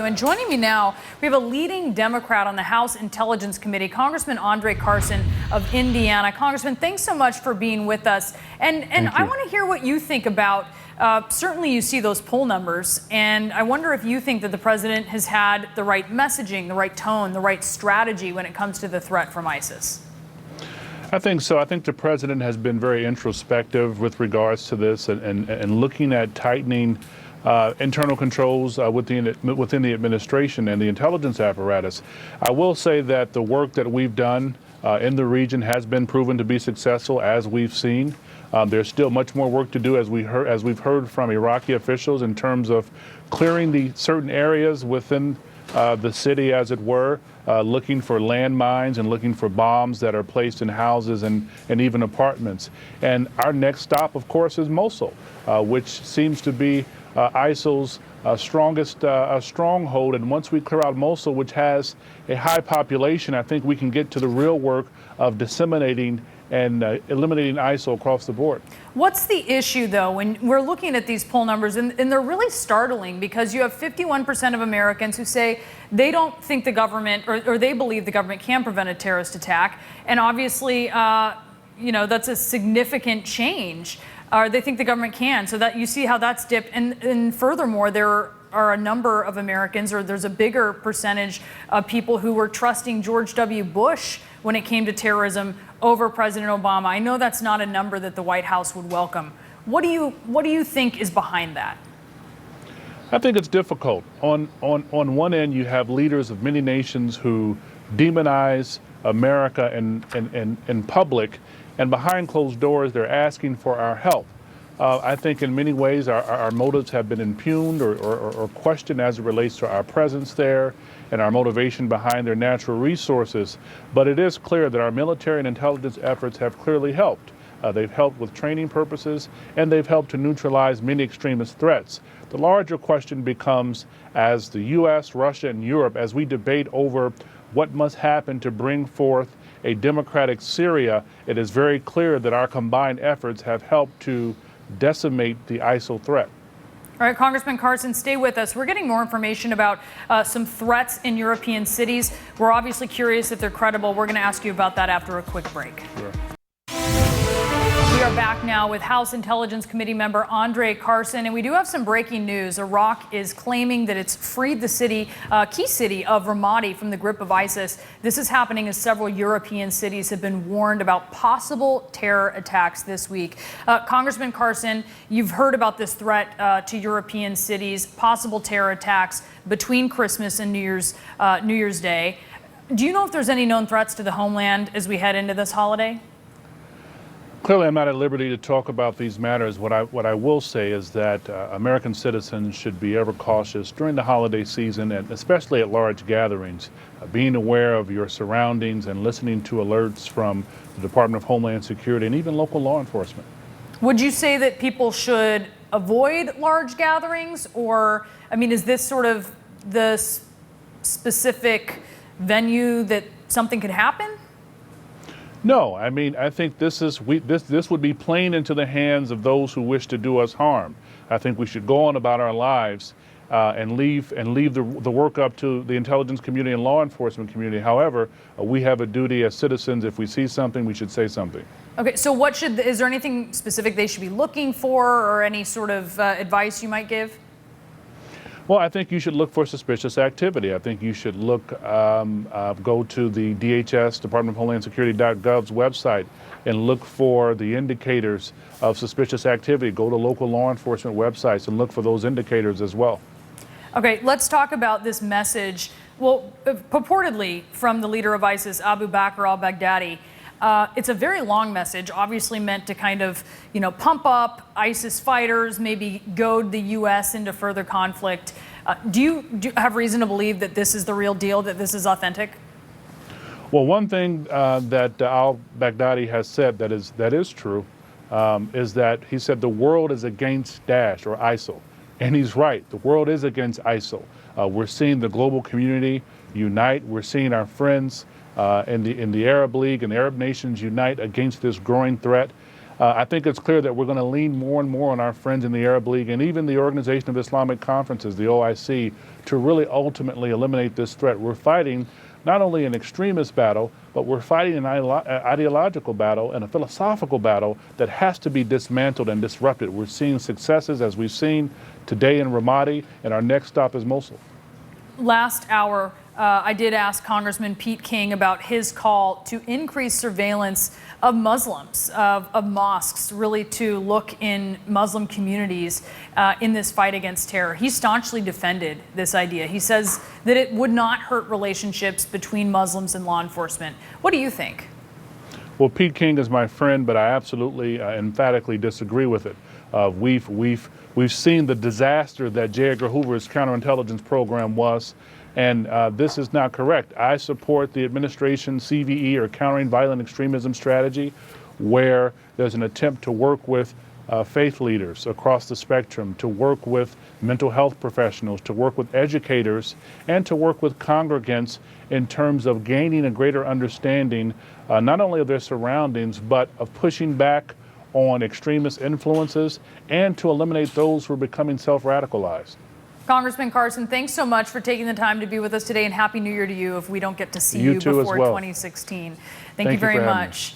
And joining me now, we have a leading Democrat on the House Intelligence Committee, Congressman André Carson of Indiana. Congressman, thanks so much for being with us. And I want to hear what you think about, certainly you see those poll numbers, and I wonder if you think that the president has had the right messaging, the right tone, the right strategy when it comes to the threat from ISIS. I think so. I think the president has been very introspective with regards to this and looking at tightening internal controls within the administration and the intelligence apparatus. I will say that the work that we've done in the region has been proven to be successful, as we've seen. There's still much more work to do, as we've heard from Iraqi officials, in terms of clearing the certain areas within the city, as it were, looking for landmines and looking for bombs that are placed in houses and even apartments. And our next stop, of course, is Mosul, which seems to be ISIL's strongest stronghold. And once we clear out Mosul, which has a high population, I think we can get to the real work of disseminating and eliminating ISIL across the board. What's the issue, though, when we're looking at these poll numbers, and they're really startling, because you have 51% of Americans who say they don't think the government, or they believe the government can prevent a terrorist attack, and obviously, that's a significant change. They think the government can, so that you see how that's dipped, and furthermore, there are a number of Americans, or there's a bigger percentage of people who were trusting George W. Bush when it came to terrorism over President Obama. I know that's not a number that the White House would welcome. What do you think is behind that? I think it's difficult. On one end, you have leaders of many nations who demonize America in public, and behind closed doors, they're asking for our help. I think in many ways our motives have been impugned or questioned as it relates to our presence there and our motivation behind their natural resources. But it is clear that our military and intelligence efforts have clearly helped. They've helped with training purposes, and they've helped to neutralize many extremist threats. The larger question becomes, as the U.S., Russia, and Europe, as we debate over what must happen to bring forth a democratic Syria, it is very clear that our combined efforts have helped to decimate the ISIL threat. All right, Congressman Carson, stay with us. We're getting more information about some threats in European cities. We're obviously curious if they're credible. We're going to ask you about that after a quick break. Sure. We are back now with House Intelligence Committee member André Carson, and we do have some breaking news. Iraq is claiming that it's freed the city, key city of Ramadi from the grip of ISIS. This is happening as several European cities have been warned about possible terror attacks this week. Congressman Carson, you've heard about this threat to European cities, possible terror attacks between Christmas and New Year's Day. Do you know if there's any known threats to the homeland as we head into this holiday? Clearly, I'm not at liberty to talk about these matters. What I will say is that American citizens should be ever cautious during the holiday season, and especially at large gatherings, being aware of your surroundings and listening to alerts from the Department of Homeland Security and even local law enforcement. Would you say that people should avoid large gatherings, or, is this sort of the specific venue that something could happen? No, I think this would be playing into the hands of those who wish to do us harm. I think we should go on about our lives and leave the work up to the intelligence community and law enforcement community. However, we have a duty as citizens. If we see something, we should say something. Okay, so is there anything specific they should be looking for, or any sort of advice you might give? Well, I think you should look for suspicious activity. I think you should go to the DHS, Department of Homeland Security.gov's website, and look for the indicators of suspicious activity. Go to local law enforcement websites and look for those indicators as well. Okay, let's talk about this message. Well, purportedly from the leader of ISIS, Abu Bakr al-Baghdadi. It's a very long message, obviously meant to kind of, pump up ISIS fighters, maybe goad the U.S. into further conflict. Do you have reason to believe that this is the real deal, that this is authentic? Well, one thing that al-Baghdadi has said that is true is that he said the world is against Daesh or ISIL. And he's right. The world is against ISIL. We're seeing the global community unite. We're seeing our friends in the Arab League and Arab nations unite against this growing threat. I think it's clear that we're going to lean more and more on our friends in the Arab League and even the Organization of Islamic Conferences, the OIC, to really ultimately eliminate this threat. We're fighting not only an extremist battle, but we're fighting an ideological battle and a philosophical battle that has to be dismantled and disrupted. We're seeing successes, as we've seen today in Ramadi, and our next stop is Mosul. Last hour, I did ask Congressman Pete King about his call to increase surveillance of Muslims, of mosques, really to look in Muslim communities in this fight against terror. He staunchly defended this idea. He says that it would not hurt relationships between Muslims and law enforcement. What do you think? Well, Pete King is my friend, but I absolutely, emphatically disagree with it. We've seen the disaster that J. Edgar Hoover's counterintelligence program was, and this is not correct. I support the administration's CVE, or Countering Violent Extremism strategy, where there's an attempt to work with faith leaders across the spectrum, to work with mental health professionals, to work with educators, and to work with congregants in terms of gaining a greater understanding not only of their surroundings, but of pushing back on extremist influences and to eliminate those who are becoming self-radicalized. Congressman Carson, thanks so much for taking the time to be with us today, and Happy New Year to you if we don't get to see you too before as well. 2016. Thank you very much.